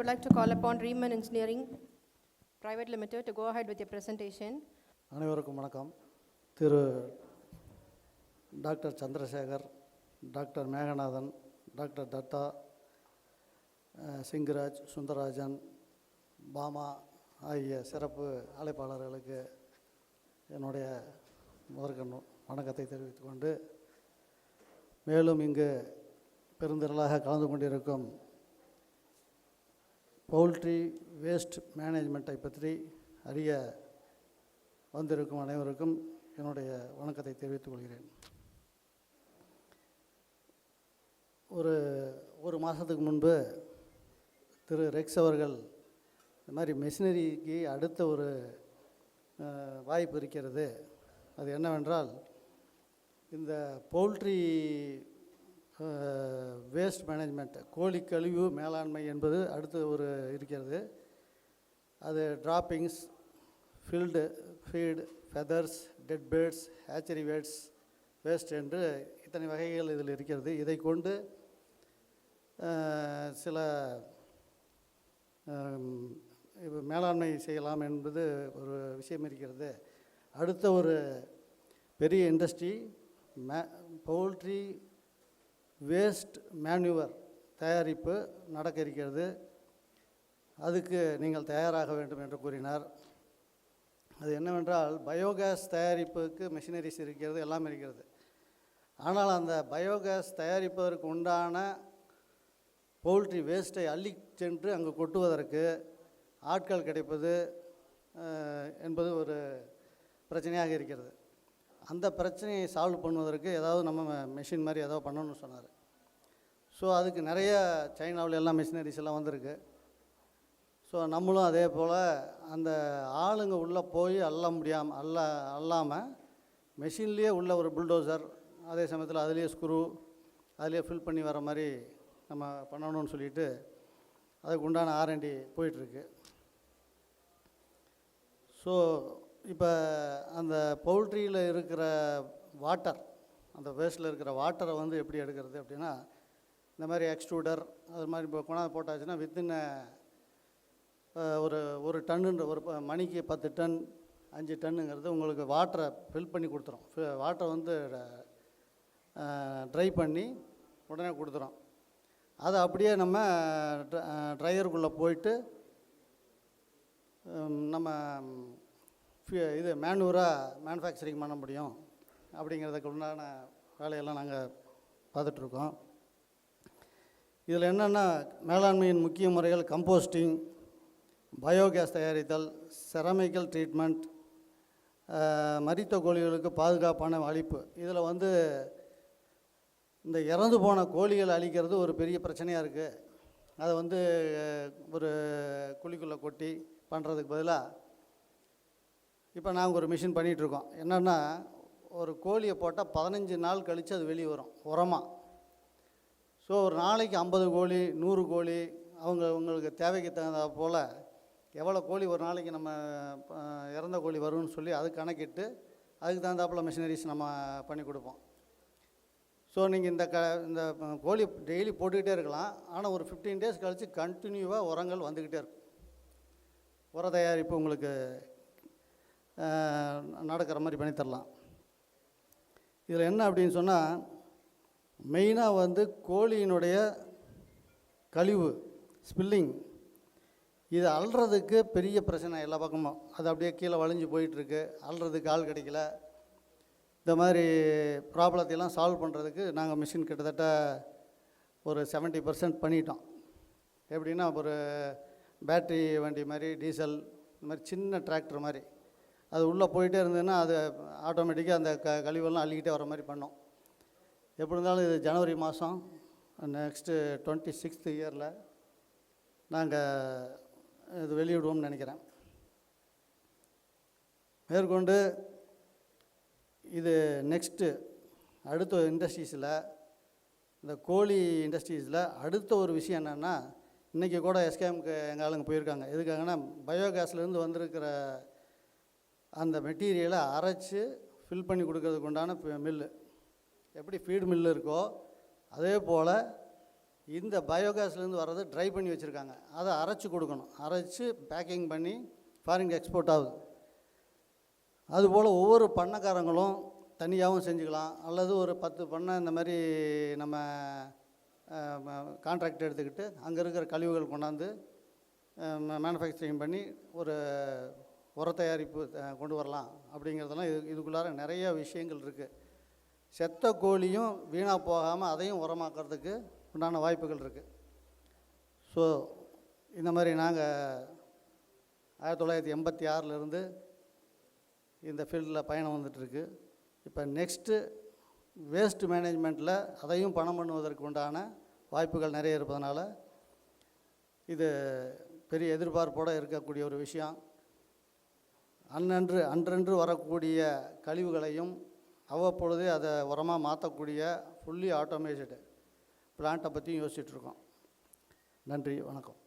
would like to call upon Riemann Engineering Private Limited to go ahead with your presentation. அனைவருக்கும் வணக்கம். திரு doctor Chandrasekar, doctor Meganathan, doctor Datta, Singaraj, Sundararajan, Bama ஆகிய சிறப்பு அழைப்பாளர்களுக்கு என்னுடைய முதற்கண் வணக்கத்தை தெரிவித்துக் கொண்டு, மேலும் இங்கு பெருந்திரளாக கலந்து கொண்டிருக்கும் பவுல்ட்ரி வேஸ்ட் மேனேஜ்மெண்ட்டை பற்றி அறிய வந்திருக்கும் அனைவருக்கும் என்னுடைய வணக்கத்தை தெரிவித்துக் கொள்கிறேன். ஒரு மாதத்துக்கு முன்பு திரு ரெக்ஸ் அவர்கள் இந்த மாதிரி மெஷினரிக்கு அடுத்த ஒரு வாய்ப்பு இருக்கிறது. அது என்னவென்றால், இந்த பவுல்ட்ரி வேஸ்ட் மேனேஜ்மெண்ட், கோழி கழிவு மேலாண்மை என்பது அடுத்து ஒரு இருக்கிறது. அது droppings, feed, feathers, dead birds, hatchery waste என்று இத்தனை வகைகள் இதில் இருக்கிறது. இதை கொண்டு சில மேலாண்மை செய்யலாம் என்பது ஒரு விஷயம் இருக்கிறது. அடுத்த ஒரு பெரிய இண்டஸ்ட்ரி பவுல்ட்ரி வேஸ்ட் மேன்யூவர் தயாரிப்பு நடக்க இருக்கிறது. அதுக்கு நீங்கள் தயாராக வேண்டும் என்று கூறினார். அது என்னவென்றால், பயோகேஸ் தயாரிப்புக்கு மெஷினரிஸ் இருக்கிறது, எல்லாம் இருக்கிறது. ஆனால் அந்த பயோகேஸ் தயாரிப்பதற்கு உண்டான பவுல்ட்ரி வேஸ்ட்டை அள்ளி சென்று அங்கு கொட்டுவதற்கு ஆட்கள் கிடைப்பது என்பது ஒரு பிரச்சனையாக இருக்கிறது. அந்த பிரச்சனையை சால்வ் பண்ணுவதற்கு ஏதாவது நம்ம மெஷின் மாதிரி ஏதாவது பண்ணணும்னு சொன்னார். ஸோ அதுக்கு நிறைய சைனாவில் எல்லாம் மிஷினரிஸ் எல்லாம் வந்திருக்கு. ஸோ நம்மளும் அதே போல் அந்த ஆளுங்க உள்ளே போய் அல்லாமல் மெஷின்லேயே உள்ள ஒரு புல்டோசர், அதே சமயத்தில் அதுலேயே ஸ்க்ரூ, அதுலேயே ஃபில் பண்ணி வர மாதிரி நம்ம பண்ணணும்னு சொல்லிட்டு அதுக்கு உண்டான R&D போயிட்டுருக்கு. ஸோ இப்போ அந்த பவுல்ட்ரியில் இருக்கிற வாட்டர், அந்த வேஸ்ட்டில் இருக்கிற வாட்டரை வந்து எப்படி எடுக்கிறது அப்படின்னா, இந்த மாதிரி எக்ஸ்ட்ரூடர் அது மாதிரி இப்போ கொண்டாந்து போட்டாச்சுன்னா வித்தின் ஒரு டன்னுன்ற ஒரு மணிக்கு 10 டன் 5 டன்னுங்கிறது உங்களுக்கு வாட்டரை ஃபில் பண்ணி கொடுத்துரும். வாட்டரை வந்து ட்ரை பண்ணி உடனே கொடுத்துரும். அதை அப்படியே நம்ம ட்ரையருக்குள்ளே போயிட்டு நம்ம இது மேனுஃபேக்சரிங் பண்ண முடியும். அப்படிங்கிறதுக்கு உண்டான வேலையெல்லாம் நாங்கள் பார்த்துட்ருக்கோம். இதில் என்னென்னா, மேலாண்மையின் முக்கிய முறைகள் கம்போஸ்டிங், பயோகேஸ் தயாரித்தல், செரமிக்கல் ட்ரீட்மெண்ட், மரித்த கோழிகளுக்கு பாதுகாப்பான அழிப்பு. இதில் வந்து இந்த இறந்து போன கோழிகள் அழிக்கிறது ஒரு பெரிய பிரச்சனையாக இருக்குது. அதை வந்து ஒரு குழிக்குள்ளே கொட்டி பண்ணுறதுக்கு பதிலாக இப்போ நாங்கள் ஒரு மிஷின் பண்ணிகிட்ருக்கோம். என்னென்னா, ஒரு கோழியை போட்டால் 15 நாள் கழித்து அது வெளியே வரும் உரமாக. ஸோ ஒரு நாளைக்கு 50 கோழி 100 கோழி அவங்களுக்கு தேவைக்கு தகுந்த போல் எவ்வளோ கோழி ஒரு நாளைக்கு நம்ம இறந்த கோழி வரும்னு சொல்லி அது கணக்கிட்டு அதுக்கு தகுந்தாப்பில் மிஷினரிஸ் நம்ம பண்ணி கொடுப்போம். ஸோ நீங்கள் இந்த கோழி டெய்லி போட்டுக்கிட்டே இருக்கலாம். ஆனால் ஒரு 15 டேஸ் கழித்து கண்டினியூவாக உரங்கள் வந்துக்கிட்டே இருக்கும். உர தயாரிப்பு உங்களுக்கு நடக்கிற மாதிரி பண்ணித்தரலாம். இதில் என்ன அப்படின்னு சொன்னால், மெயினாக வந்து கோழியினுடைய கழிவு ஸ்பில்லிங், இது அள்ளுறதுக்கு பெரிய பிரச்சனை எல்லா பக்கமும். அது அப்படியே கீழே வழிஞ்சு போயிட்டுருக்கு, அள்ளுறதுக்கு ஆள் கிடைக்கல. இந்த மாதிரி ப்ராப்ளத்தையெல்லாம் சால்வ் பண்ணுறதுக்கு நாங்கள் மிஷின் கிட்டத்தட்ட ஒரு 70% பண்ணிட்டோம். எப்படின்னா, ஒரு பேட்ரி வண்டி மாதிரி, டீசல் இந்த மாதிரி சின்ன டிராக்டர் மாதிரி அது உள்ளே போயிட்டே இருந்ததுன்னா அது ஆட்டோமேட்டிக்காக அந்த கழிவெல்லாம் அள்ளிக்கிட்டே வர மாதிரி பண்ணோம். எப்படி இருந்தாலும் இது ஜனவரி மாதம் நெக்ஸ்ட்டு 26th இயரில் நாங்கள் இது வெளியிடுவோம்னு நினைக்கிறேன். மேற்கொண்டு இது நெக்ஸ்ட்டு அடுத்த இண்டஸ்ட்ரீஸில், இந்த கோழி இண்டஸ்ட்ரீஸில் அடுத்த ஒரு விஷயம் என்னென்னா, இன்றைக்கி கூட எஸ்கேஎம்க்கு எங்கள் ஆளுங்க போயிருக்காங்க. எதுக்காகனா, பயோகேஸ்லேருந்து வந்திருக்கிற அந்த மெட்டீரியலை அரைச்சி ஃபில் பண்ணி கொடுக்கறதுக்கு உண்டான மில்லு, எப்படி ஃபீடு மில்லு இருக்கோ அதே போல் இந்த பயோகேஸ்லேருந்து வர்றது ட்ரை பண்ணி வச்சுருக்காங்க, அதை அரைச்சி கொடுக்கணும். அரைச்சி பேக்கிங் பண்ணி ஃபாரினுக்கு எக்ஸ்போர்ட் ஆகுது. அதுபோல் ஒவ்வொரு பண்ணைக்காரங்களும் தனியாகவும் செஞ்சுக்கலாம், அல்லது ஒரு 10 பண்ணை இந்த மாதிரி நம்ம கான்ட்ராக்ட் எடுத்துக்கிட்டு அங்கே இருக்கிற கழிவுகள் கொண்டாந்து மேனுஃபேக்சரிங் பண்ணி ஒரு உர தயாரிப்பு கொண்டு வரலாம். அப்படிங்கிறதெல்லாம் இதுக்குள்ளார நிறைய விஷயங்கள் இருக்குது. செத்த கோழியும் வீணாக போகாமல் அதையும் உரமாக்கிறதுக்கு உண்டான வாய்ப்புகள் இருக்குது. ஸோ இந்த மாதிரி நாங்கள் 1986 இந்த ஃபீல்டில் பயணம் வந்துட்டுருக்கு. இப்போ நெக்ஸ்ட்டு வேஸ்ட் மேனேஜ்மெண்ட்டில் அதையும் பணம் பண்ணுவதற்கு உண்டான வாய்ப்புகள் நிறைய இருப்பதனால இது பெரிய எதிர்பார்ப்போடு இருக்கக்கூடிய ஒரு விஷயம். அன்றன்று வரக்கூடிய கழிவுகளையும் அவ்வப்பொழுதே அதை உரமாக மாற்றக்கூடிய ஃபுல்லி ஆட்டோமேட்டட் பிளான்ட்டை பற்றியும் யோசிச்சுட்ருக்கோம். நன்றி, வணக்கம்.